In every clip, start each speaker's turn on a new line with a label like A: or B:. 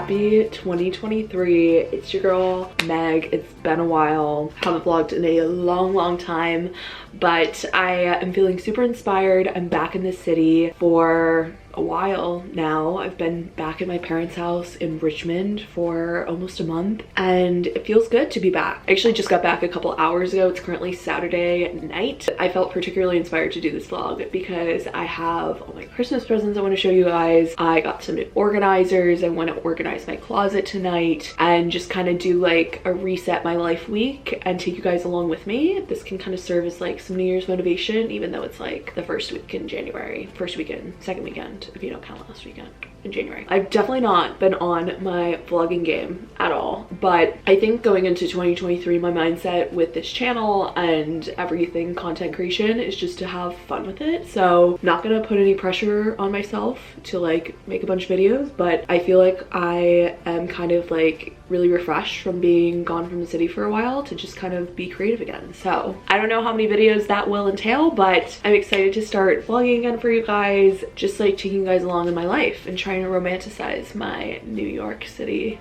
A: Happy 2023. It's your girl Meg. It's been a while. Haven't vlogged in a long time, but I am feeling super inspired. I'm back in the city for a while now. I've been back at my parents' house in Richmond for almost a month, and it feels good to be back. I actually just got back a couple hours ago. It's currently Saturday night. I felt particularly inspired to do this vlog because I have all my Christmas presents I want to show you guys. I got some new organizers. I want to organize my closet tonight and just kind of do like a reset my life week and take you guys along with me. This can kind of serve as like some New Year's motivation, even though it's like the first week in January, first weekend, second weekend, if you don't count last weekend in January. I've definitely not been on my vlogging game at all, but I think going into 2023, my mindset with this channel and everything content creation is just to have fun with it. So not gonna put any pressure on myself to like make a bunch of videos, but I feel like I am kind of like really refreshed from being gone from the city for a while to just kind of be creative again. So I don't know how many videos that will entail, but I'm excited to start vlogging again for you guys, just like taking you guys along in my life and trying to romanticize my New York City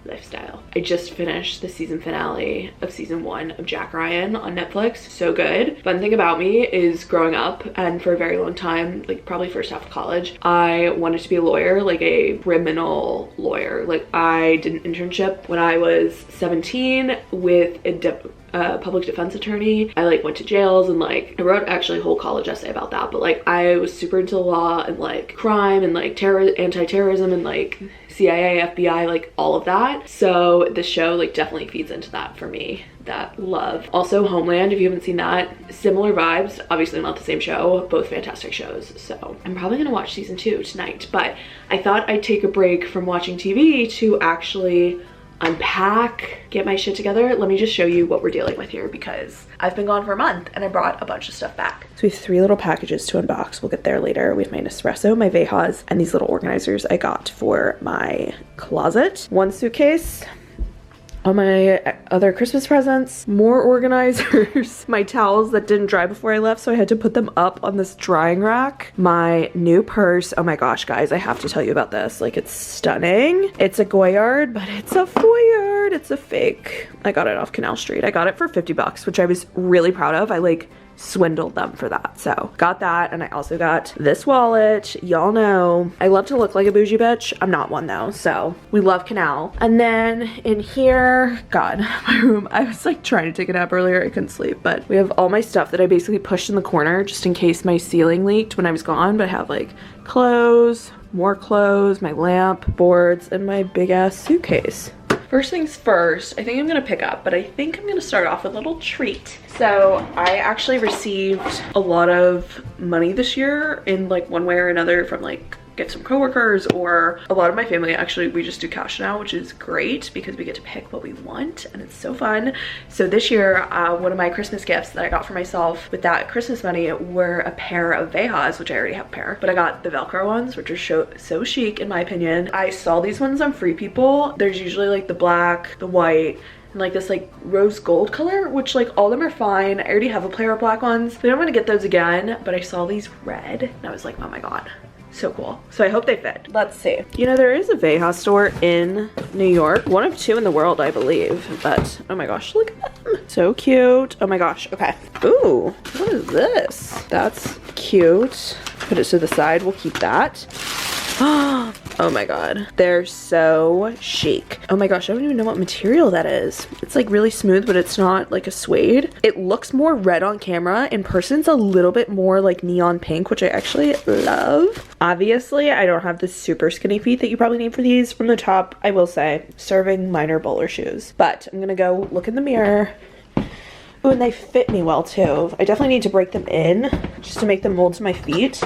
A: lifestyle. I just finished the season finale of season 1 of Jack Ryan on Netflix. So good. Fun thing about me is growing up and for a very long time, like probably first half of college, I wanted to be a lawyer, like a criminal lawyer. Like I did an internship when I was 17 with a public defense attorney. I like went to jails and like I wrote actually a whole college essay about that, but like I was super into the law and like crime and like anti-terrorism and like CIA, FBI, like all of that. So this show like definitely feeds into that for me, that love. Also Homeland, if you haven't seen that, similar vibes, obviously not the same show, both fantastic shows. So I'm probably gonna watch season 2 tonight, but I thought I'd take a break from watching TV to actually unpack, get my shit together. Let me just show you what we're dealing with here because I've been gone for a month and I brought a bunch of stuff back. So we have 3 little packages to unbox. We'll get there later. We have my Nespresso, my Vejas, and these little organizers I got for my closet. 1 suitcase, all my other Christmas presents, more organizers, my towels that didn't dry before I left, so I had to put them up on this drying rack, my new purse. Oh my gosh, guys, I have to tell you about this. Like, it's stunning. It's a Goyard, but it's a Foyard. It's a fake. I got it off Canal Street. I got it for 50 bucks, which I was really proud of. I like swindled them for that. So got that, and I also got this wallet. Y'all know I love to look like a bougie bitch. I'm not one though, so we love Canal. And then in here, God, my room, I was like trying to take a nap earlier, I couldn't sleep, but we have all my stuff that I basically pushed in the corner just in case my ceiling leaked when I was gone. But I have like clothes, more clothes, my lamp, boards, and my big ass suitcase. First things first, I think I'm gonna pick up, but I think I'm gonna start off with a little treat. So I actually received a lot of money this year in like one way or another from like gifts from coworkers, or a lot of my family. Actually, we just do cash now, which is great because we get to pick what we want and it's so fun. So this year, one of my Christmas gifts that I got for myself with that Christmas money were a pair of Vejas, which I already have a pair, but I got the Velcro ones, which are so chic in my opinion. I saw these ones on Free People. There's usually like the black, the white, and like this like rose gold color, which like all of them are fine. I already have a pair of black ones, but I'm gonna get those again. But I saw these red and I was like, oh my God, so cool. So I hope they fit. Let's see. You know, there is a Veja store in New York, one of 2 in the world, I believe, but oh my gosh, look at them. So cute. Oh my gosh. Okay. Ooh, what is this? That's cute. Put it to the side. We'll keep that. Oh my God, they're so chic. Oh my gosh, I don't even know what material that is. It's like really smooth, but it's not like a suede. It looks more red on camera. In person, it's a little bit more like neon pink, which I actually love. Obviously, I don't have the super skinny feet that you probably need for these. From the top, I will say, serving minor bowler shoes. But I'm gonna go look in the mirror. Oh, and they fit me well too. I definitely need to break them in just to make them mold to my feet.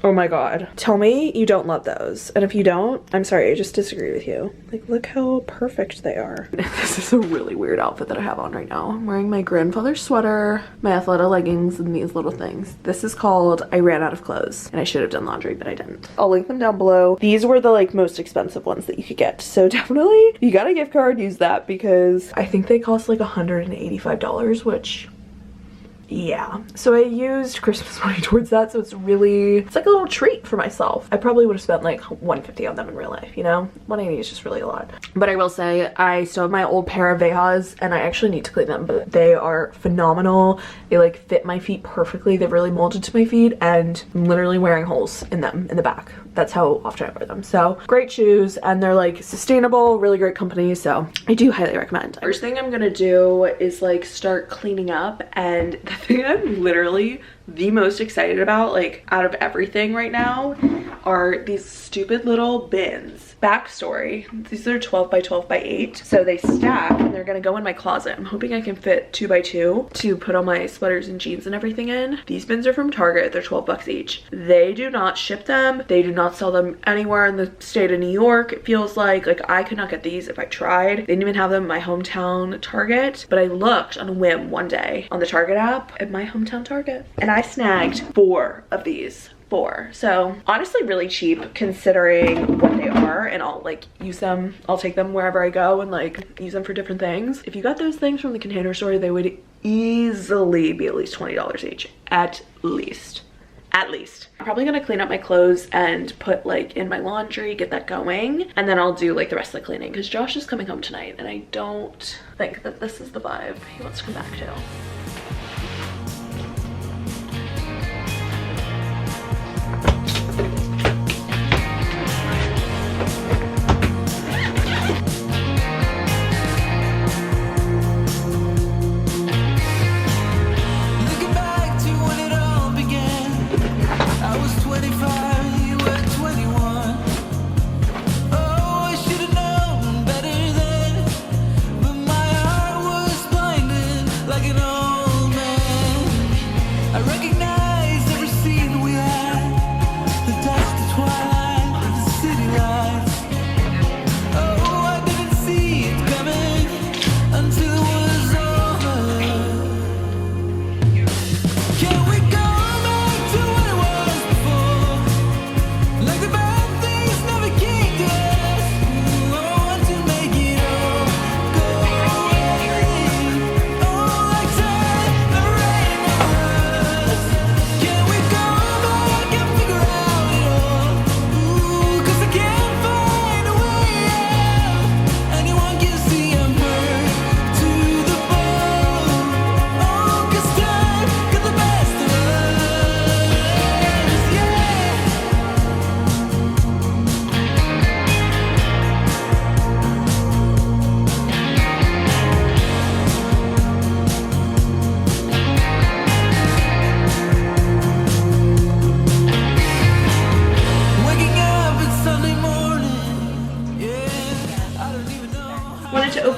A: Oh my God. Tell me you don't love those. And if you don't, I'm sorry, I just disagree with you. Like, look how perfect they are. This is a really weird outfit that I have on right now. I'm wearing my grandfather's sweater, my Athleta leggings, and these little things. This is called I Ran Out of Clothes. And I should have done laundry, but I didn't. I'll link them down below. These were the like most expensive ones that you could get. So definitely, you got a gift card, use that, because I think they cost like $185, which yeah, so I used Christmas money towards that, so it's like a little treat for myself. I probably would have spent like $150 on them in real life, you know? $180 is just really a lot. But I will say, I still have my old pair of Vehas, and I actually need to clean them, but they are phenomenal. They like fit my feet perfectly. They've really molded to my feet, and I'm literally wearing holes in them in the back. That's how often I wear them. So great shoes, and they're like sustainable, really great company, so I do highly recommend. First thing I'm gonna do is like start cleaning up, and the thing I'm literally the most excited about, like out of everything right now, are these stupid little bins. Backstory, these are 12 by 12 by 8, so they stack and they're gonna go in my closet. I'm hoping I can fit 2 by 2 to put all my sweaters and jeans and everything in. These bins are from Target. They're 12 bucks each. They do not ship them. They do not sell them anywhere in the state of New York. It feels like I could not get these if I tried. They didn't even have them in my hometown Target, but I looked on a whim one day on the Target app at my hometown Target, and I snagged 4 of these. 4. So honestly really cheap considering what they are, and I'll like use them. I'll take them wherever I go and like use them for different things. If you got those things from the Container Store, they would easily be at least $20 each. At least. I'm probably gonna clean up my clothes and put like in my laundry, get that going, and then I'll do like the rest of the cleaning because Josh is coming home tonight, and I don't think that this is the vibe he wants to come back to.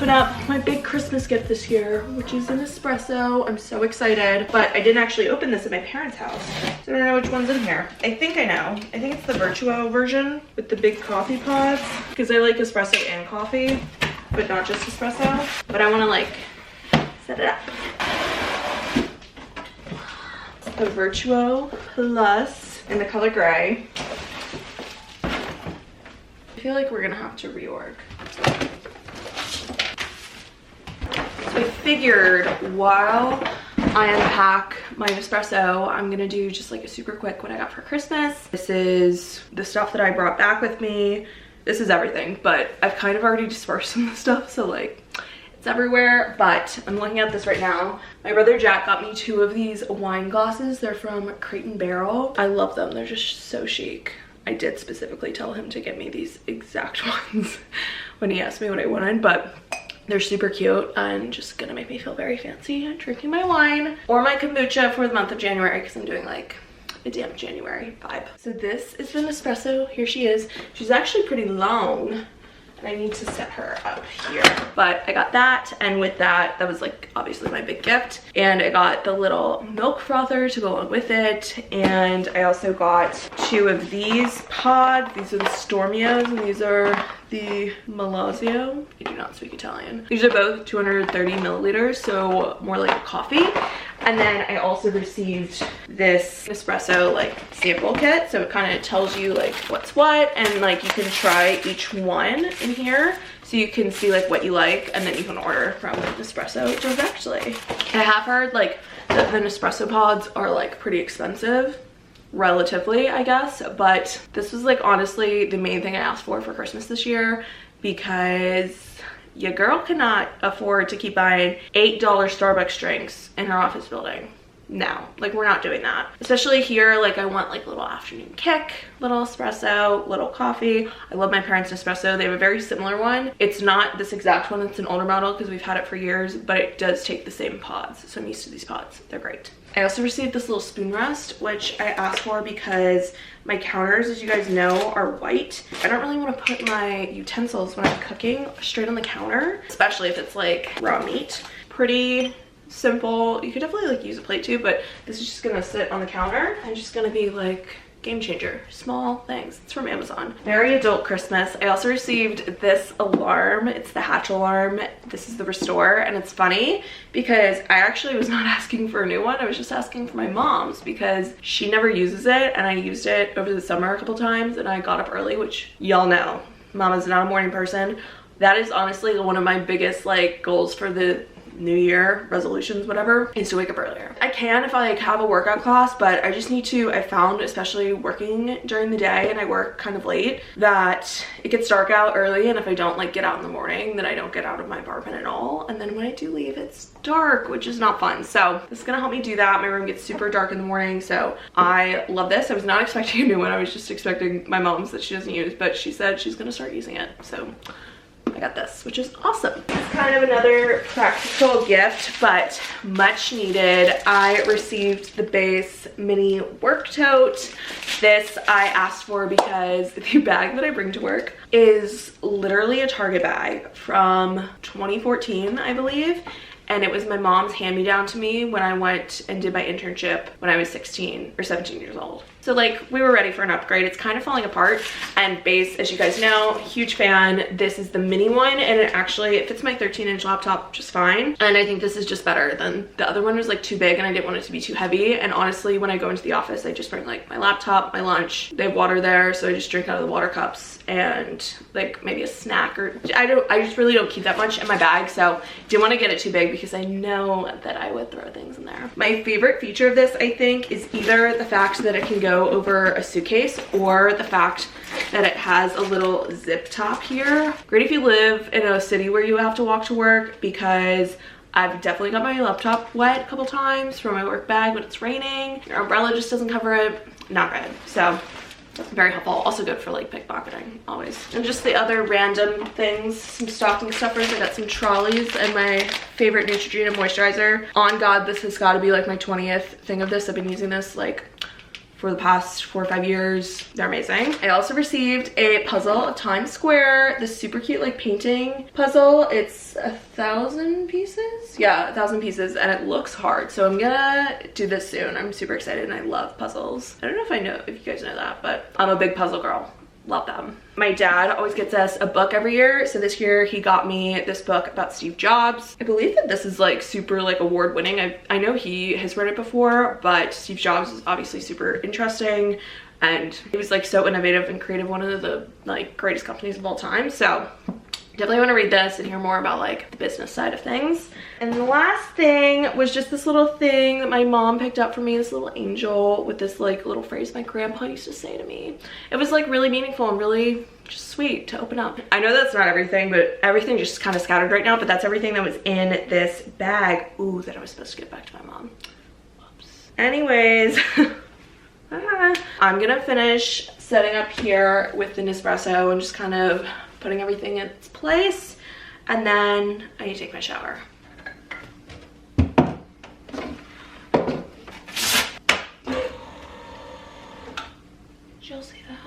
A: Up my big Christmas gift this year, which is an espresso. I'm so excited, but I didn't actually open this at my parents' house, so I don't know which one's in here. I think I know. I think it's the Virtuo version with the big coffee pods, because I like espresso and coffee, but not just espresso. But I want to like set it up. It's the Virtuo Plus in the color gray. I feel like we're gonna have to reorg. So I figured while I unpack my espresso, I'm gonna do just like a super quick what I got for Christmas. This is the stuff that I brought back with me. This is everything, but I've kind of already dispersed some of the stuff, so like it's everywhere, but I'm looking at this right now. My brother Jack got me 2 of these wine glasses. They're from Crate & Barrel. I love them. They're just so chic. I did specifically tell him to get me these exact ones when he asked me what I wanted, but they're super cute and just gonna make me feel very fancy drinking my wine or my kombucha for the month of January, because I'm doing like a damp January vibe. So this is the Nespresso. Here she is. She's actually pretty long, and I need to set her up here. But I got that, and with that, that was like obviously my big gift. And I got the little milk frother to go along with it. And I also got 2 of these pods. These are the Stormios, and these are the Malazio. I do not speak Italian. These are both 230 milliliters, so more like a coffee. And then I also received this espresso like sample kit, so it kind of tells you like what's what, and like you can try each one in here so you can see like what you like, and then you can order from Nespresso, which is actually, I have heard like The Nespresso pods are like pretty expensive, relatively, I guess, but this was like honestly the main thing I asked for Christmas this year, because your girl cannot afford to keep buying $8 Starbucks drinks in her office building. No, like we're not doing that. Especially here, like I want like little afternoon kick, little espresso, little coffee. I love my parents' Nespresso. They have a very similar one. It's not this exact one, it's an older model because we've had it for years, but it does take the same pods. So I'm used to these pods, they're great. I also received this little spoon rest, which I asked for because my counters, as you guys know, are white. I don't really want to put my utensils when I'm cooking straight on the counter, especially if it's like raw meat. Pretty simple. You could definitely like use a plate too, but this is just gonna sit on the counter and just gonna be like game changer. Small things. It's from Amazon. Very adult Christmas. I also received this alarm. It's the Hatch alarm. This is the Restore, and it's funny because I actually was not asking for a new one. I was just asking for my mom's because she never uses it, and I used it over the summer a couple times, and I got up early, which y'all know. Mama's not a morning person. That is honestly one of my biggest like goals for the new year resolutions, whatever, is to wake up earlier. I can if I like have a workout class, but I just need to. I found, especially working during the day and I work kind of late, that it gets dark out early, and if I don't like get out in the morning, then I don't get out of my apartment at all, and then when I do leave, it's dark, which is not fun. So this is gonna help me do that. My room gets super dark in the morning, so I love this. I was not expecting a new one. I was just expecting my mom's that she doesn't use, but she said she's gonna start using it, so I got this, which is awesome. It's kind of another practical gift, but much needed. I received the Base mini work tote. This I asked for because the bag that I bring to work is literally a Target bag from 2014, I believe. And it was my mom's hand-me-down to me when I went and did my internship when I was 16 or 17 years old. So like we were ready for an upgrade. It's kind of falling apart, and Base, as you guys know, huge fan. This is the mini one, and it fits my 13-inch laptop just fine. And I think this is just better than the other one was like too big, and I didn't want it to be too heavy. And honestly, when I go into the office, I just bring like my laptop, my lunch. They have water there, so I just drink out of the water cups, and like maybe a snack, or I just really don't keep that much in my bag. So didn't want to get it too big because I know that I would throw things in there. My favorite feature of this, I think, is either the fact that it can go over a suitcase, or the fact that it has a little zip top here. Great if you live in a city where you have to walk to work, because I've definitely got my laptop wet a couple times from my work bag when it's raining. Your umbrella just doesn't cover it. Not good. So very helpful. Also good for like pickpocketing, always. And just the other random things, some stocking stuffers. I got some trolleys and my favorite Neutrogena moisturizer. On God, this has got to be like my 20th thing of this. I've been using this like for the past 4 or 5 years. They're amazing. I also received a puzzle of Times Square, this super cute like painting puzzle. It's 1,000 pieces. Yeah, 1,000 pieces, and it looks hard. So I'm gonna do this soon. I'm super excited, and I love puzzles. I don't know if you guys know that, but I'm a big puzzle girl. Love them. My dad always gets us a book every year, so this year he got me this book about Steve Jobs. I believe that this is like super like award-winning. I know he has read it before, but Steve Jobs is obviously super interesting, and he was like so innovative and creative, one of the like greatest companies of all time. So definitely want to read this and hear more about like the business side of things. And the last thing was just this little thing that my mom picked up for me, this little angel with this like little phrase my grandpa used to say to me. It was like really meaningful and really just sweet to open up. I know that's not everything, but everything just kind of scattered right now, but that's everything that was in this bag. Ooh, that I was supposed to give back to my mom. Whoops. Anyways, I'm gonna finish setting up here with the Nespresso and just kind of putting everything in its place, and then I need to take my shower. Did y'all see that?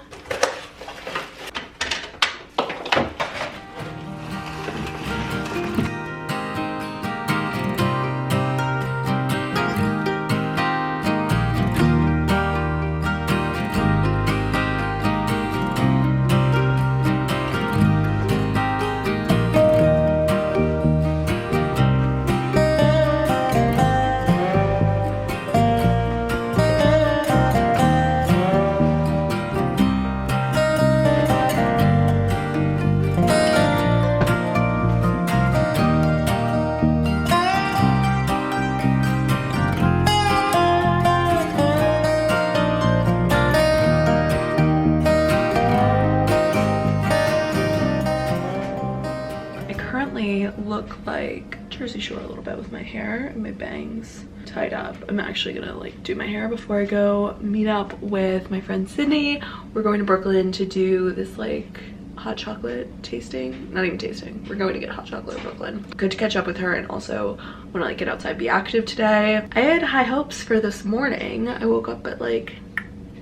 A: Jersey Shore a little bit with my hair and my bangs tied up. I'm actually gonna like do my hair before I go meet up with my friend Sydney. We're going to Brooklyn to do this like hot chocolate tasting. Not even tasting, we're going to get hot chocolate in Brooklyn. Good to catch up with her, and also want to like get outside, be active today. I had high hopes for this morning. I woke up at like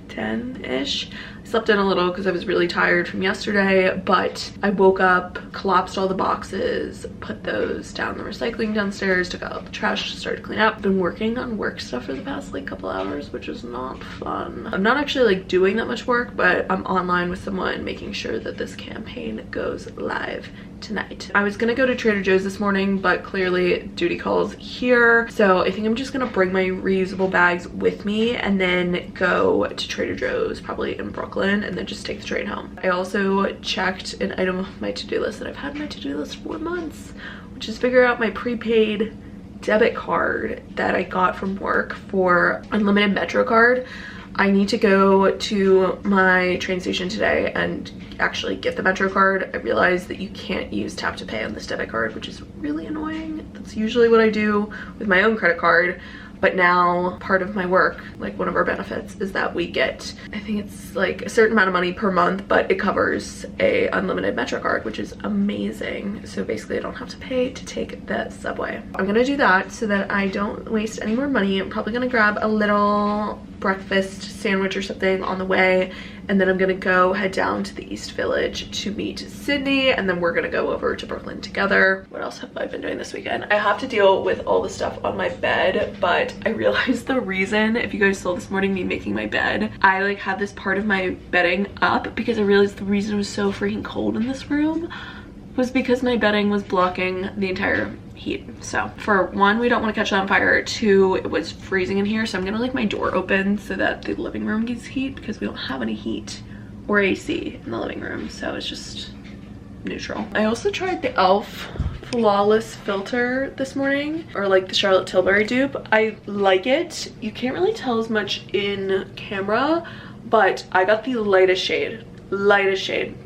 A: 10-ish. Slept in a little because I was really tired from yesterday, but I woke up, collapsed all the boxes, put those down the recycling downstairs, took out the trash, started to clean up. Been working on work stuff for the past like couple hours, which is not fun. I'm not actually like doing that much work, but I'm online with someone making sure that this campaign goes live tonight. I was gonna go to Trader Joe's this morning, but clearly duty calls here, so I think I'm just gonna bring my reusable bags with me and then go to Trader Joe's probably in Brooklyn and then just take the train home. I also checked an item of my to-do list that I've had on my to-do list for months, which is figure out my prepaid debit card that I got from work for unlimited Metro card. I need to go to my train station today and actually get the Metro card. I realized that you can't use tap to pay on this debit card, which is really annoying. That's usually what I do with my own credit card. But now part of my work, like one of our benefits, is that we get, I think it's like a certain amount of money per month, but it covers a unlimited Metro card, which is amazing. So basically I don't have to pay to take the subway. I'm gonna do that so that I don't waste any more money. I'm probably gonna grab a little breakfast sandwich or something on the way, and then I'm gonna go head down to the East Village to meet Sydney, and then we're gonna go over to Brooklyn together. What else have I been doing this weekend? I have to deal with all the stuff on my bed, but I realized the reason, if you guys saw this morning me making my bed, I like had this part of my bedding up because I realized the reason it was so freaking cold in this room was because my bedding was blocking the entire heat. So for one, we don't want to catch it on fire. Two, it was freezing in here, so I'm gonna leave my door open so that the living room gets heat because we don't have any heat or AC in the living room, so it's just neutral. I also tried the e.l.f. Flawless filter this morning, or like the Charlotte Tilbury dupe. I like it. You can't really tell as much in camera, but I got the lightest shade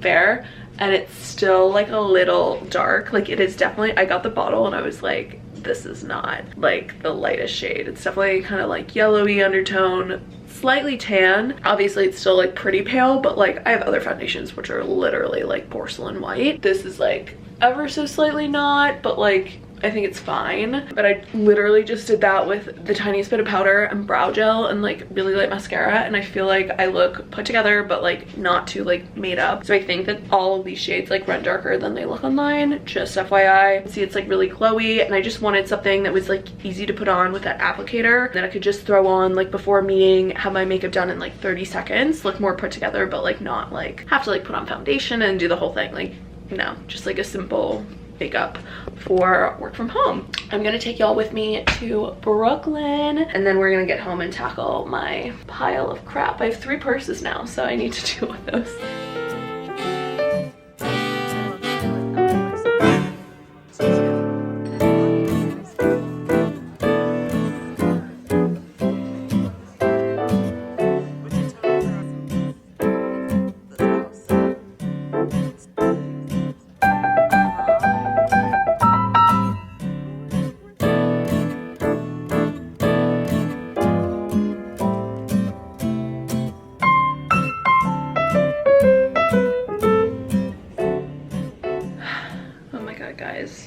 A: fair, and it's still like a little dark. Like it is definitely, I got the bottle and I was like, this is not like the lightest shade. It's definitely kind of like yellowy undertone, slightly tan. Obviously it's still like pretty pale, but like I have other foundations which are literally like porcelain white. This is like ever so slightly not, but like I think it's fine. But I literally just did that with the tiniest bit of powder and brow gel and like really light mascara, and I feel like I look put together but like not too like made up. So I think that all of these shades like run darker than they look online, just FYI. See, it's like really glowy, and I just wanted something that was like easy to put on with that applicator that I could just throw on like before a meeting, have my makeup done in like 30 seconds, look more put together, but like not like have to like put on foundation and do the whole thing. Like no, just like a simple makeup for work from home. I'm gonna take y'all with me to Brooklyn, and then we're gonna get home and tackle my pile of crap. I have 3 purses now, so I need to deal with those.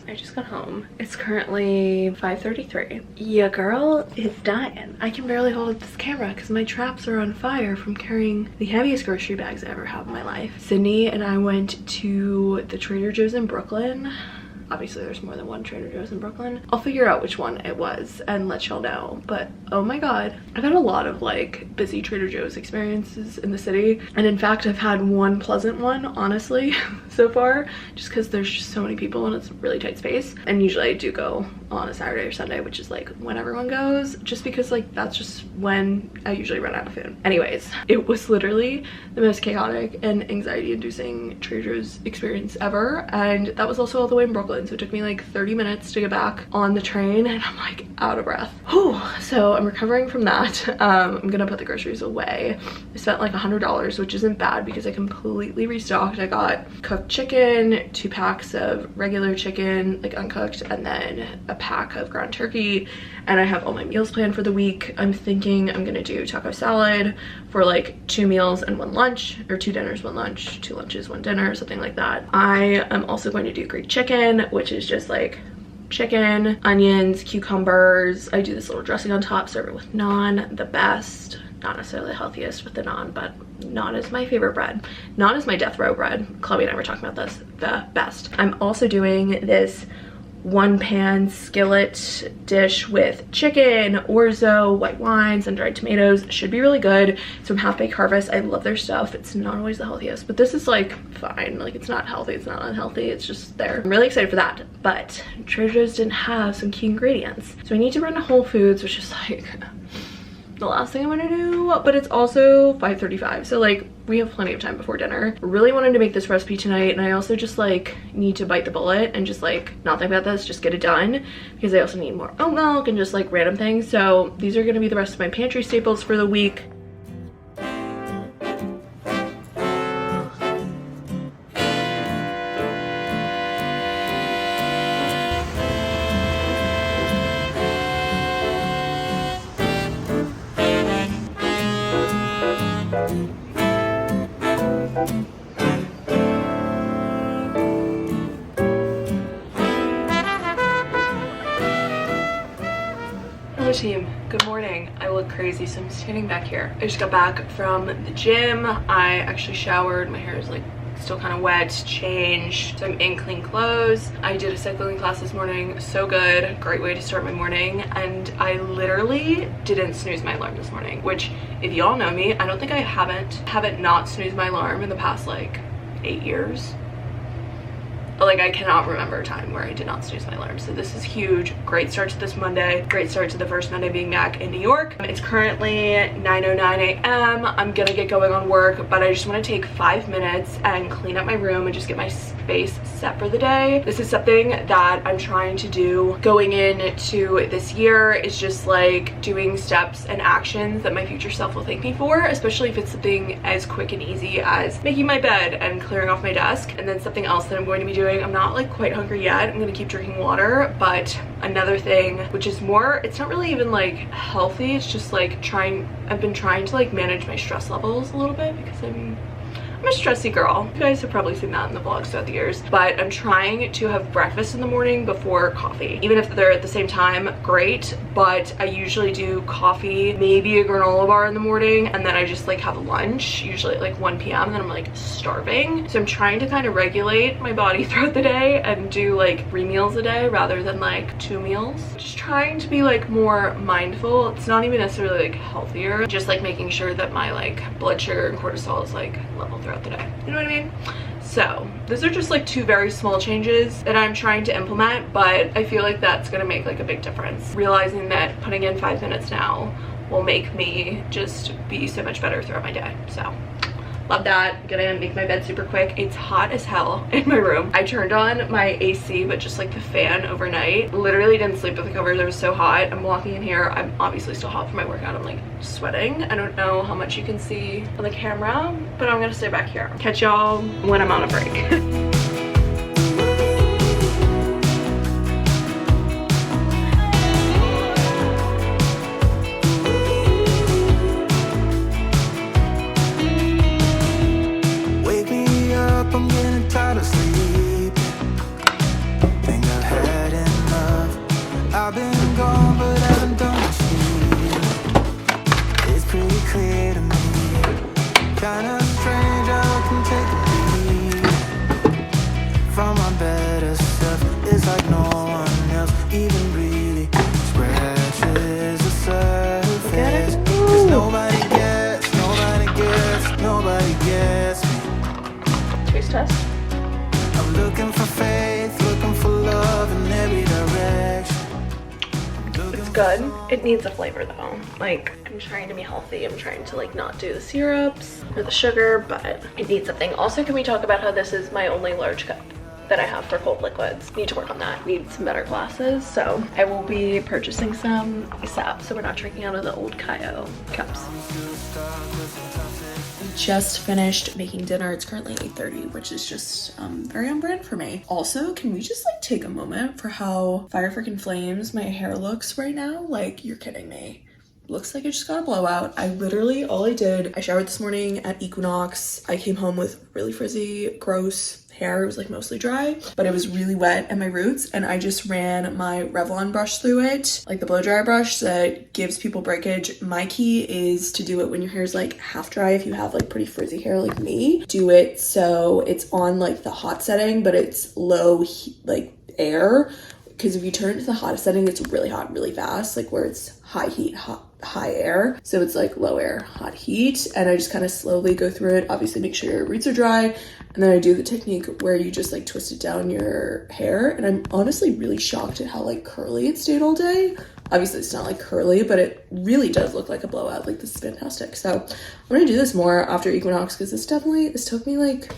A: I just got home. It's currently 5:33. Yeah, girl is dying. I can barely hold up this camera because my traps are on fire from carrying the heaviest grocery bags I ever have in my life. Sydney and I went to the Trader Joe's in Brooklyn. Obviously there's more than one Trader Joe's in Brooklyn. I'll figure out which one it was and let y'all know. But oh my god, I've had a lot of like busy Trader Joe's experiences in the city, and in fact I've had one pleasant one, honestly, so far, just because there's just so many people and it's a really tight space. And usually I do go on a Saturday or Sunday, which is like when everyone goes, just because like that's just when I usually run out of food. Anyways, it was literally the most chaotic and anxiety inducing Trader Joe's experience ever, and that was also all the way in Brooklyn. Brooklyn, so it took me like 30 minutes to get back on the train, and I'm like out of breath. Whew. So I'm recovering from that. I'm gonna put the groceries away. I spent like $100, which isn't bad because I completely restocked. I got cooked chicken, 2 packs of regular chicken, like uncooked, and then a pack of ground turkey, and I have all my meals planned for the week. I'm thinking I'm gonna do taco salad for like 2 meals and 1 lunch, or 2 dinners, 1 lunch, 2 lunches, 1 dinner, something like that. I am also going to do Greek chicken, which is just like chicken, onions, cucumbers. I do this little dressing on top, serve it with naan, the best. Not necessarily the healthiest with the naan, but naan is my favorite bread. Naan is my death row bread. Chloe and I were talking about this, the best. I'm also doing this 1-pan skillet dish with chicken, orzo, white wine, sun-dried tomatoes. Should be really good. It's from Half Baked Harvest. I love their stuff. It's not always the healthiest, but this is like fine. Like, it's not healthy, it's not unhealthy, it's just there. I'm really excited for that, but Trader Joe's didn't have some key ingredients, so I need to run to Whole Foods, which is like the last thing I want to do, but it's also 5:35, so like we have plenty of time before dinner. Really wanted to make this recipe tonight, and I also just like need to bite the bullet and just like not think about this, just get it done, because I also need more oat milk and just like random things. So these are going to be the rest of my pantry staples for the week. Team, good morning. I look crazy, so I'm standing back here. I just got back from the gym. I actually showered. My hair is like still kind of wet, changed, so I'm in clean clothes. I did a cycling class this morning, so good, great way to start my morning, and I literally didn't snooze my alarm this morning, which if y'all know me, I don't think I haven't not snoozed my alarm in the past like 8 years. Like, I cannot remember a time where I did not snooze my alarm. So this is huge. Great start to this Monday. Great start to the first Monday being back in New York. It's currently 9:09 a.m. I'm gonna get going on work, but I just want to take 5 minutes and clean up my room and just get my space set for the day. This is something that I'm trying to do going into this year, is just like doing steps and actions that my future self will thank me for, especially if it's something as quick and easy as making my bed and clearing off my desk. And then something else that I'm going to be doing, I'm not like quite hungry yet, I'm gonna keep drinking water, but another thing, which is more, it's not really even like healthy, it's just like I've been trying to like manage my stress levels a little bit, because I'm a stressy girl. You guys have probably seen that in the vlogs throughout the years, but I'm trying to have breakfast in the morning before coffee. Even if they're at the same time, great, but I usually do coffee, maybe a granola bar in the morning, and then I just like have lunch, usually at like 1 p.m, and then I'm like starving. So I'm trying to kind of regulate my body throughout the day and do like 3 meals a day rather than like 2 meals. Just trying to be like more mindful. It's not even necessarily like healthier, just like making sure that my like blood sugar and cortisol is like level throughout the day, you know what I mean? So those are just like 2 very small changes that I'm trying to implement, but I feel like that's gonna make like a big difference. Realizing that putting in 5 minutes now will make me just be so much better throughout my day. So love that. Gonna make my bed super quick. It's hot as hell in my room. I turned on my AC, but just like the fan overnight. Literally didn't sleep with the covers. It was so hot. I'm walking in here. I'm obviously still hot from my workout. I'm like sweating. I don't know how much you can see on the camera, but I'm gonna stay back here. Catch y'all when I'm on a break.
B: I'm getting tired of sleep. Think I've had enough. I've been gone, but haven't done much sleep. It's pretty clear to me. Kinda strange how I can take a beat from my better self. It's like no one else even really scratches the surface. 'Cause nobody gets me.
A: Taste test.
B: I'm looking for faith, looking for love in every direction.
A: It's good. It needs a flavor though. Like, I'm trying to be healthy. I'm trying to like not do the syrups or the sugar, but it needs something. Also, can we talk about how this is my only large cup? that I have for cold liquids. Need to work on that. Need some better glasses. So I will be purchasing some ASAP so we're not drinking out of the old Kaio cups. Just finished making dinner. It's currently 8:30, which is just very on brand for me. Also, can we just like take a moment for how fire freaking flames my hair looks right now? Like, you're kidding me. Looks like I just got a blowout. I showered this morning at Equinox. I came home with really frizzy, gross hair. It was like mostly dry, but it was really wet at my roots, and I just ran my Revlon brush through it, like the blow dryer brush that gives people breakage. My key is to do it when your hair is like half dry. If you have like pretty frizzy hair like me, do it so it's on like the hot setting, but it's low like air, because if you turn it to the hottest setting, it's really hot really fast, like where it's high heat, high air. So it's like low air, hot heat. And I just kind of slowly go through it. Obviously make sure your roots are dry. And then I do the technique where you just like twist it down your hair. And I'm honestly really shocked at how like curly it stayed all day. Obviously it's not like curly, but it really does look like a blowout. Like, this is fantastic. So I'm gonna do this more after Equinox, because this took me like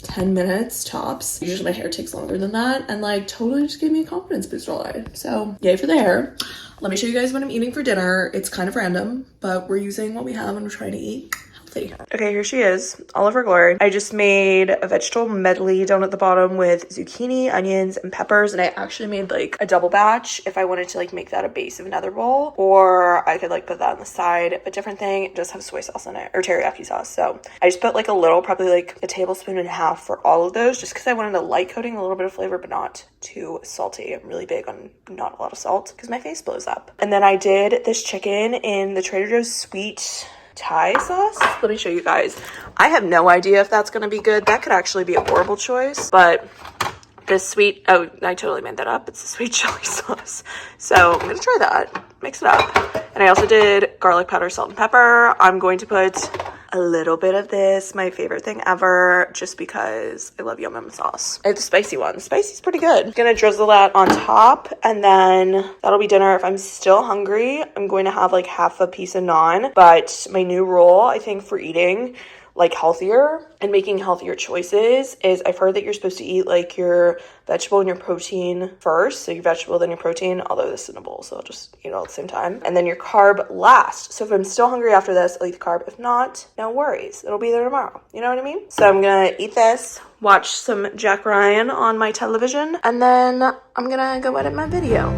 A: 10 minutes tops. Usually my hair takes longer than that, and like totally just gave me a confidence boost all day. So yay for the hair. Let me show you guys what I'm eating for dinner. It's kind of random, but we're using what we have and we're trying to eat healthy. Okay, here she is, all of her glory. I just made a vegetable medley down at the bottom with zucchini, onions, and peppers, and I actually made like a double batch if I wanted to like make that a base of another bowl, or I could like put that on the side. But different thing, it does have soy sauce in it, or teriyaki sauce. So I just put like a little, probably like a tablespoon and a half for all of those, just because I wanted a light coating, a little bit of flavor, but not too salty. I'm really big on not a lot of salt because my face blows up. And then I did this chicken in the Trader Joe's sweet Thai sauce. Let me show you guys. I have no idea if that's gonna be good. That could actually be a horrible choice, but this sweet, oh, I totally made that up. It's a sweet chili sauce. So I'm gonna try that, mix it up. And I also did garlic powder, salt, and pepper. I'm going to put a little bit of this, my favorite thing ever, just because I love yum yum sauce. I have the spicy one. The spicy's pretty good. I'm gonna drizzle that on top, and then that'll be dinner. If I'm still hungry, I'm going to have like half a piece of naan. But my new rule, I think, for eating like healthier and making healthier choices is, I've heard that you're supposed to eat like your vegetable and your protein first. So your vegetable, then your protein, although this is in a bowl, so I'll just eat it all at the same time. And then your carb last. So if I'm still hungry after this, I'll eat the carb. If not, no worries. It'll be there tomorrow. You know what I mean? So I'm gonna eat this, watch some Jack Ryan on my television, and then I'm gonna go edit my video.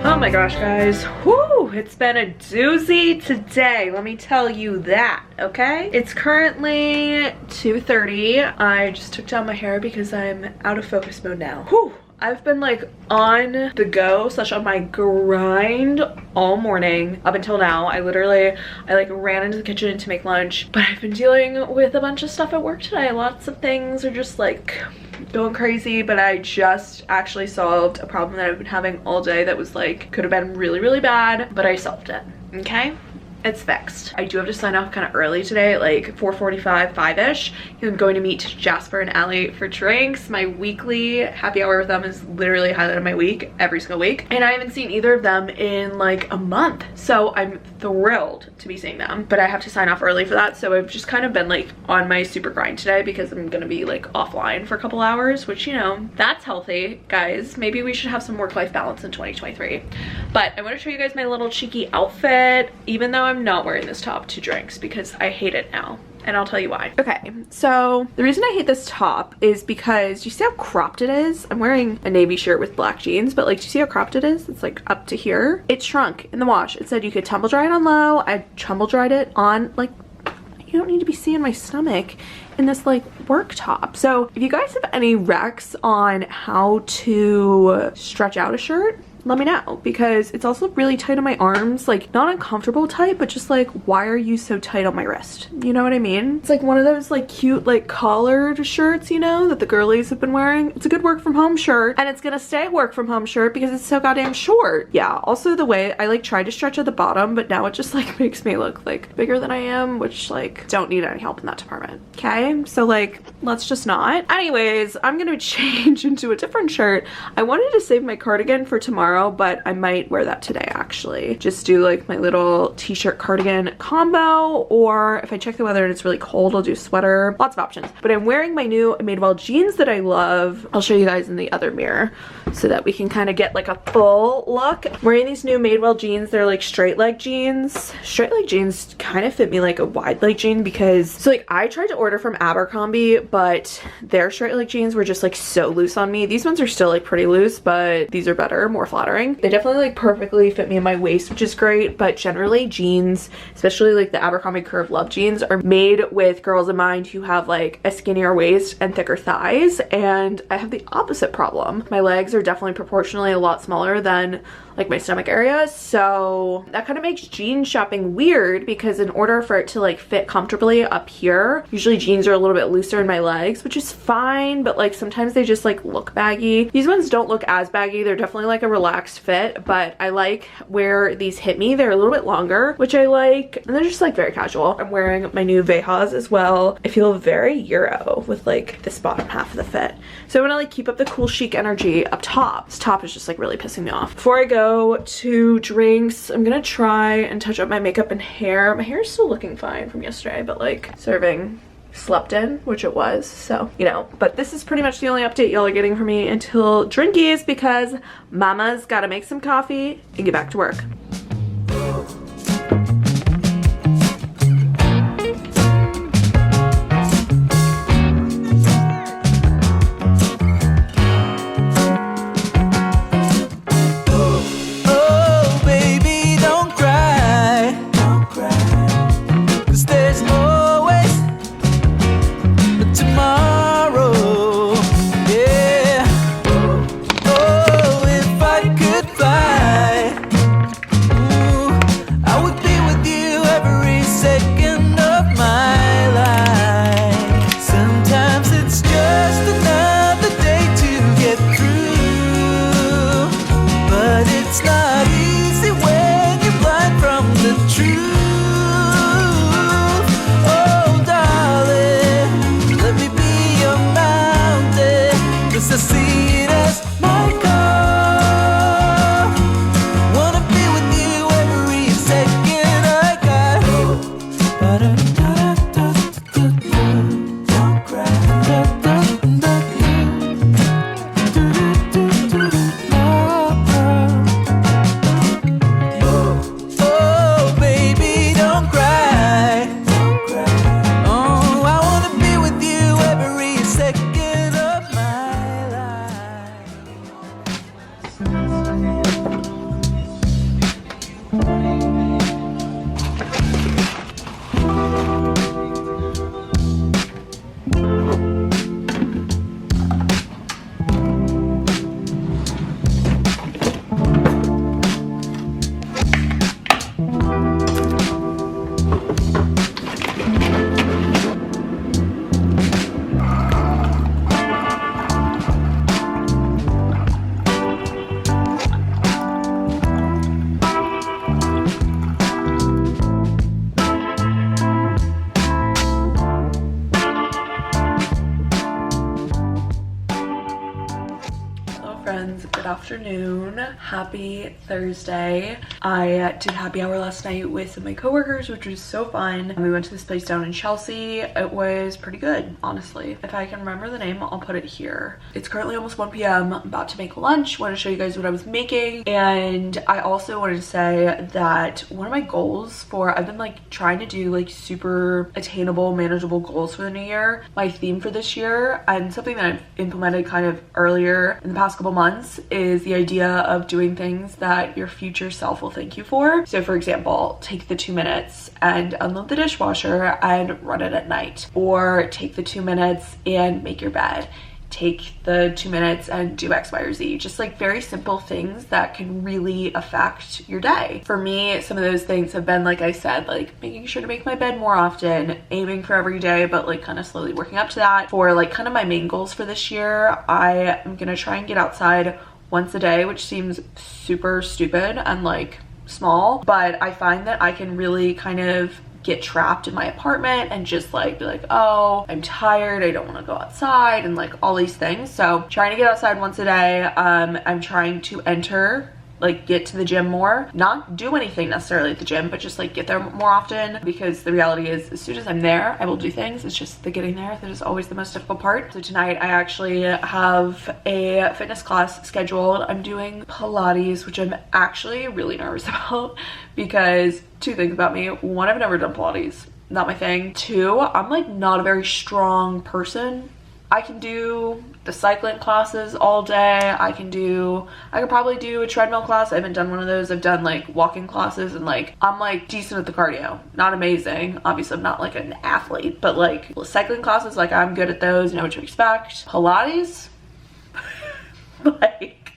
A: Oh my gosh, guys. Whoo! It's been a doozy today. Let me tell you that, okay? It's currently 2:30. I just took down my hair because I'm out of focus mode now. Whew! I've been like on the go / on my grind all morning up until now. I like ran into the kitchen to make lunch, but I've been dealing with a bunch of stuff at work today. Lots of things are just like going crazy, but I just actually solved a problem that I've been having all day that was like, could have been really, really bad, but I solved it, okay? It's fixed. I do have to sign off kind of early today, like 4:45, 5-ish. I'm going to meet Jasper and Allie for drinks. My weekly happy hour with them is literally a highlight of my week, every single week. And I haven't seen either of them in like a month. So I'm thrilled to be seeing them, but I have to sign off early for that. So I've just kind of been like on my super grind today because I'm gonna be like offline for a couple hours, which, you know, that's healthy, guys. Maybe we should have some work-life balance in 2023. But I want to show you guys my little cheeky outfit, even though I'm not wearing this top to drinks because I hate it now, and I'll tell you why. Okay, so the reason I hate this top is because you see how cropped it is? I'm wearing a navy shirt with black jeans, but like, do you see how cropped it is? It's like up to here. It shrunk in the wash. It said you could tumble dry it on low. I tumble dried it on, like, you don't need to be seeing my stomach in this like work top. So if you guys have any recs on how to stretch out a shirt let me know, because it's also really tight on my arms, like not uncomfortable tight, but just like, why are you so tight on my wrist? You know what I mean? It's like one of those like cute like collared shirts, you know, that the girlies have been wearing. It's a good work from home shirt, and it's gonna stay a work from home shirt because it's so goddamn short. Yeah, also the way I like tried to stretch at the bottom, but now it just like makes me look like bigger than I am, which like don't need any help in that department. Okay, so like let's just not. Anyways, I'm gonna change into a different shirt. I wanted to save my cardigan for tomorrow, but I might wear that today actually. Just do like my little t-shirt cardigan combo, or if I check the weather and it's really cold, I'll do sweater. Lots of options. But I'm wearing my new Madewell jeans that I love. I'll show you guys in the other mirror so that we can kind of get like a full look. I'm wearing these new Madewell jeans. They're like straight leg jeans. Straight leg jeans kind of fit me like a wide leg jean, because so like I tried to order from Abercrombie, but their straight leg jeans were just like so loose on me. These ones are still like pretty loose, but these are better, more flattering. They definitely like perfectly fit me in my waist, which is great. But generally jeans, especially like the Abercrombie Curve Love jeans, are made with girls in mind who have like a skinnier waist and thicker thighs, and I have the opposite problem. My legs are definitely proportionally a lot smaller than like my stomach area, so that kind of makes jean shopping weird, because in order for it to like fit comfortably up here, usually jeans are a little bit looser in my legs, which is fine, but like sometimes they just like look baggy. These ones don't look as baggy. They're definitely like a relaxed fit, but I like where these hit me. They're a little bit longer, which I like, and they're just like very casual. I'm wearing my new Vejas as well. I feel very Euro with like this bottom half of the fit, so I want to like keep up the cool chic energy up top. This top is just like really pissing me off. Before I go to drinks, I'm gonna try and touch up my makeup and hair. My hair is still looking fine from yesterday, but like serving slept in, which it was, so you know. But this is pretty much the only update y'all are getting from me until drinkies, because mama's gotta make some coffee and get back to work. Good afternoon. Happy Thursday. I did happy hour last night with some of my coworkers, which was so fun. We went to this place down in Chelsea. It was pretty good, honestly. If I can remember the name, I'll put it here. It's currently almost 1 p.m. I'm about to make lunch. Want to show you guys what I was making. And I also wanted to say that one of my goals I've been like trying to do like super attainable, manageable goals for the new year. My theme for this year, and something that I've implemented kind of earlier in the past couple months, is the idea of doing things that your future self will thank you for. So for example, take the 2 minutes and unload the dishwasher and run it at night, or take the 2 minutes and make your bed. take the 2 minutes and do X, Y, or Z. Just like very simple things that can really affect your day. For me, some of those things have been, like I said, like making sure to make my bed more often, aiming for every day, but like kind of slowly working up to that. For like kind of my main goals for this year, I am gonna try and get outside once a day, which seems super stupid and like small, but I find that I can really kind of get trapped in my apartment and just like be like, oh, I'm tired, I don't want to go outside, and like all these things. So trying to get outside once a day. I'm trying to get to the gym more, not do anything necessarily at the gym, but just like get there more often, because the reality is as soon as I'm there, I will do things. It's just the getting there that is always the most difficult part. So tonight I actually have a fitness class scheduled. I'm doing Pilates, which I'm actually really nervous about, because two things about me. One, I've never done Pilates, not my thing. Two, I'm like not a very strong person. I can do the cycling classes all day. I could probably do a treadmill class. I haven't done one of those. I've done like walking classes, and like I'm like decent at the cardio, not amazing. Obviously I'm not like an athlete, but like cycling classes, like I'm good at those, know what to expect. Pilates, like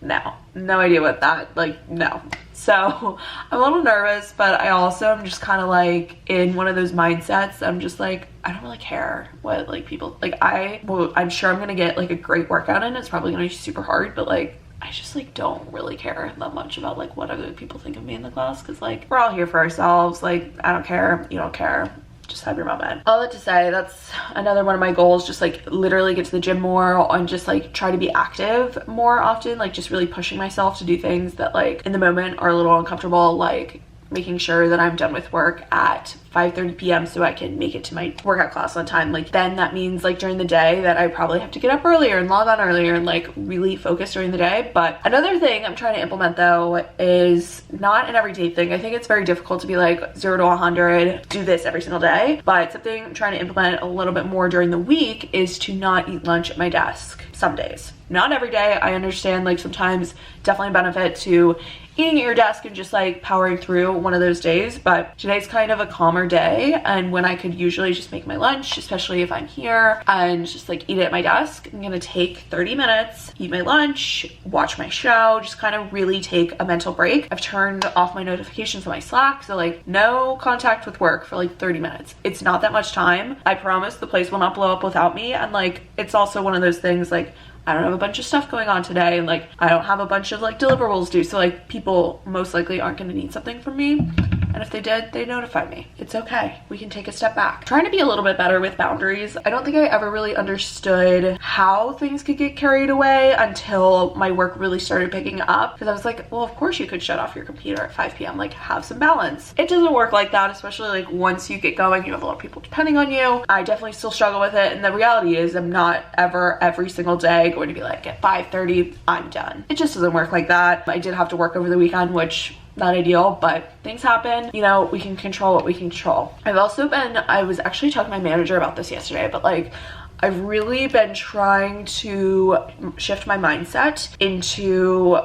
A: no idea what that, like no. So I'm a little nervous, but I also am just kind of like in one of those mindsets. I'm just like, I don't really care what like people, like I'm sure I'm gonna get like a great workout in. It's probably gonna be super hard, but like I just like don't really care that much about like what other people think of me in the class, because like we're all here for ourselves. Like I don't care, you don't care, just have your moment. All that to say, that's another one of my goals, just like literally get to the gym more and just like try to be active more often, like just really pushing myself to do things that like in the moment are a little uncomfortable, like making sure that I'm done with work at 5:30 p.m. so I can make it to my workout class on time. Like then that means like during the day that I probably have to get up earlier and log on earlier and like really focus during the day. But another thing I'm trying to implement though is not an everyday thing. I think it's very difficult to be like 0 to 100, do this every single day. But something I'm trying to implement a little bit more during the week is to not eat lunch at my desk some days. Not every day. I understand like sometimes definitely a benefit to eating at your desk and just like powering through one of those days, but today's kind of a calmer day, and when I could usually just make my lunch, especially if I'm here, and just like eat it at my desk, I'm gonna take 30 minutes, eat my lunch, watch my show, just kind of really take a mental break. I've turned off my notifications on my Slack, so like no contact with work for like 30 minutes. It's not that much time. I promise the place will not blow up without me, and like it's also one of those things like I don't have a bunch of stuff going on today, and like I don't have a bunch of like deliverables due, so like people most likely aren't going to need something from me, and if they did, they notify me. It's okay, we can take a step back. Trying to be a little bit better with boundaries. I don't think I ever really understood how things could get carried away until my work really started picking up, because I was like, well, of course you could shut off your computer at 5 p.m. like have some balance. It doesn't work like that, especially like once you get going, you have a lot of people depending on you. I definitely still struggle with it, and the reality is I'm not ever every single day going to be like at 5:30 I'm done. It just doesn't work like that. I did have to work over the weekend, which not ideal, but things happen. You know, we can control what we can control. I was actually talking to my manager about this yesterday, but like I've really been trying to shift my mindset into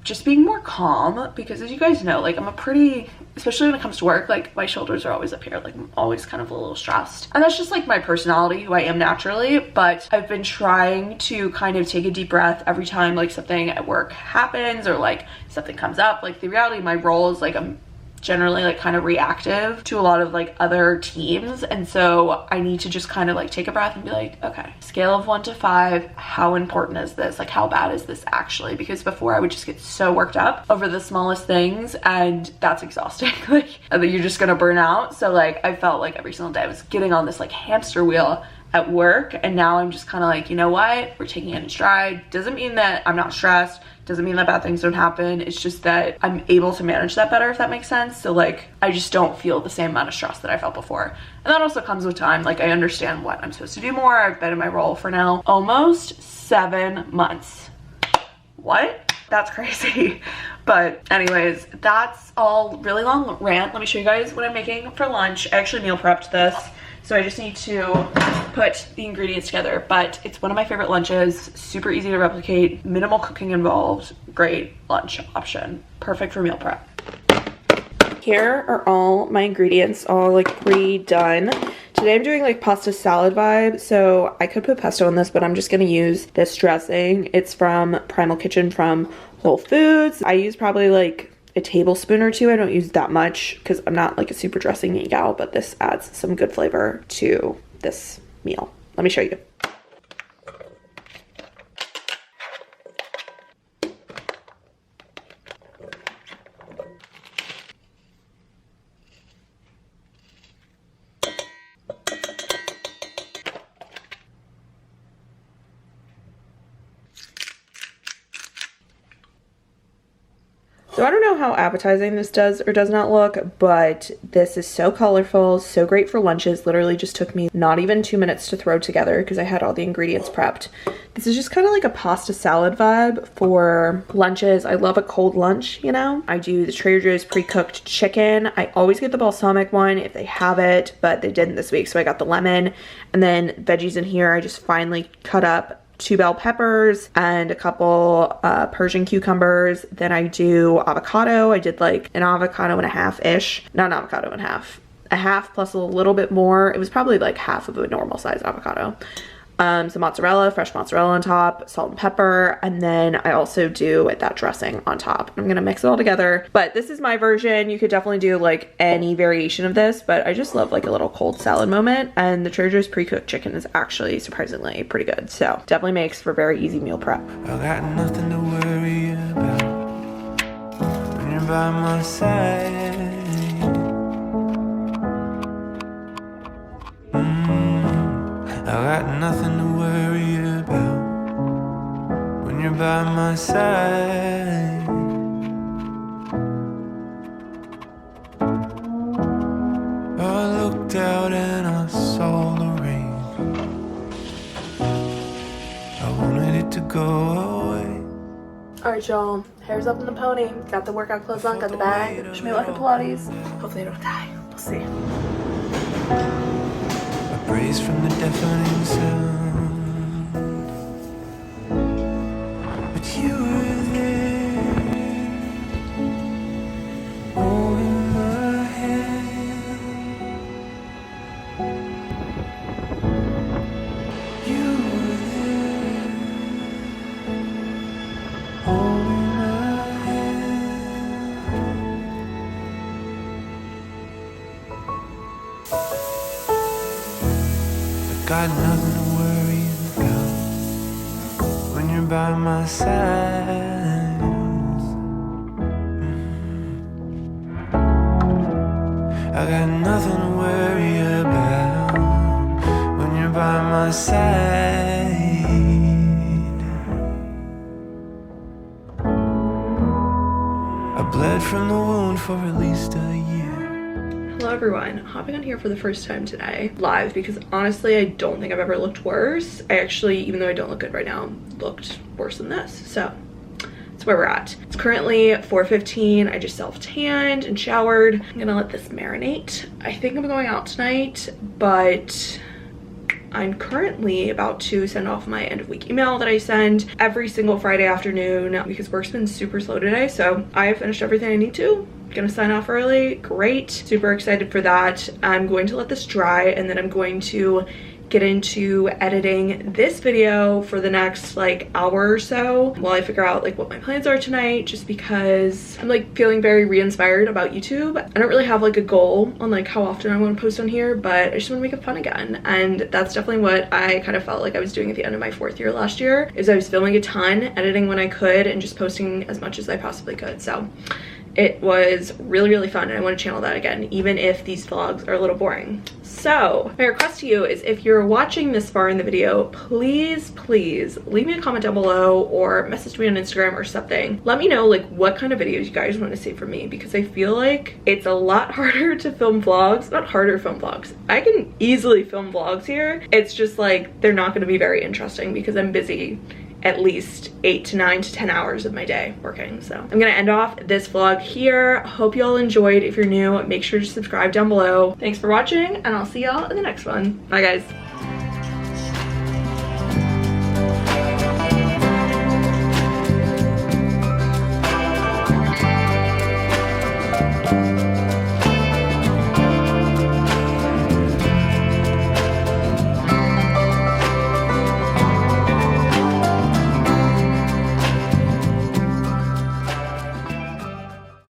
A: just being more calm, because as you guys know, like I'm a pretty, especially when it comes to work, like my shoulders are always up here, like I'm always kind of a little stressed, and that's just like my personality, who I am naturally. But I've been trying to kind of take a deep breath every time like something at work happens or like something comes up. Like the reality of my role is like I'm generally like kind of reactive to a lot of like other teams, and so I need to just kind of like take a breath and be like, okay, scale of 1 to 5, how important is this? Like how bad is this actually? Because before I would just get so worked up over the smallest things, and that's exhausting. Like you're just gonna burn out. So like I felt like every single day I was getting on this like hamster wheel at work, and now I'm just kind of like, you know what, we're taking it in stride. Doesn't mean that I'm not stressed, doesn't mean that bad things don't happen. It's just that I'm able to manage that better, if that makes sense. So like I just don't feel the same amount of stress that I felt before, and that also comes with time. Like I understand what I'm supposed to do more. I've been in my role for now almost 7 months. What? That's crazy. But anyways, that's all really long rant. Let me show you guys what I'm making for lunch. I actually meal prepped this, so I just need to put the ingredients together, but it's one of my favorite lunches. Super easy to replicate, minimal cooking involved, great lunch option, perfect for meal prep. Here are all my ingredients, all like pre-done. To Today I'm doing like pasta salad vibe, so I could put pesto on this, but I'm just gonna use this dressing. It's from Primal Kitchen from Whole Foods. I use probably like a tablespoon or two. I don't use that much because I'm not like a super dressing gal, but this adds some good flavor to this meal. Let me show you. So I don't know how appetizing this does or does not look, but this is so colorful, so great for lunches. Literally just took me not even 2 minutes to throw together because I had all the ingredients prepped. This is just kind of like a pasta salad vibe for lunches. I love a cold lunch, you know? I do the Trader Joe's pre-cooked chicken. I always get the balsamic one if they have it, but they didn't this week, so I got the lemon. And then veggies in here, I just finely cut up 2 bell peppers and a couple Persian cucumbers. Then I do avocado. I did like an avocado and a half-ish. Not an avocado and a half. A half plus a little bit more. It was probably like half of a normal size avocado. Some mozzarella, fresh mozzarella on top, salt and pepper, and then I also do that dressing on top. I'm gonna mix it all together, but this is my version. You could definitely do like any variation of this, but I just love like a little cold salad moment, and the Trader Joe's pre-cooked chicken is actually surprisingly pretty good, so definitely makes for very easy meal prep.
B: I got nothing to worry about when you're by my side. I got nothing to worry about when you're by my side. I looked out and I saw the rain. I wanted it to go away.
A: Alright y'all, hair's up in the pony, got the workout clothes on, got the bag, wish me luck at Pilates. Hopefully I don't die, we'll see.
B: Praise from the deafening sound, but you were there, holding my hand. You were there, holding my hand. Got nothing to worry about when you're by my side. I got nothing to worry about when you're by my side. I bled from the wound for at least a year.
A: Hello everyone, hopping on here for the first time today live because honestly I don't think I've ever looked worse. I actually, even though I don't look good right now, looked worse than this, so that's where we're at. It's currently 4:15. I just self-tanned and showered. I'm gonna let this marinate. I think I'm going out tonight, but I'm currently about to send off my end of week email that I send every single Friday afternoon because work's been super slow today, so I have finished everything I need to. Gonna sign off early. Great, super excited for that. I'm going to let this dry and then I'm going to get into editing this video for the next like hour or so while I figure out like what my plans are tonight, just because I'm like feeling very re-inspired about YouTube. I don't really have like a goal on like how often I want to post on here, but I just want to make it fun again, and that's definitely what I kind of felt like I was doing at the end of my 4th year last year, is I was filming a ton, editing when I could, and just posting as much as I possibly could. So it was really fun and I want to channel that again, even if these vlogs are a little boring. So my request to you is, if you're watching this far in the video, please leave me a comment down below or message me on Instagram or something. Let me know like what kind of videos you guys want to see from me, because I feel like it's a lot harder to film vlogs. Not harder to film vlogs, I can easily film vlogs here. It's just like they're not going to be very interesting because I'm busy at least 8 to 9 to 10 hours of my day working. So I'm gonna end off this vlog here. Hope you all enjoyed. If you're new, make sure to subscribe down below. Thanks for watching and I'll see y'all in the next one. Bye guys.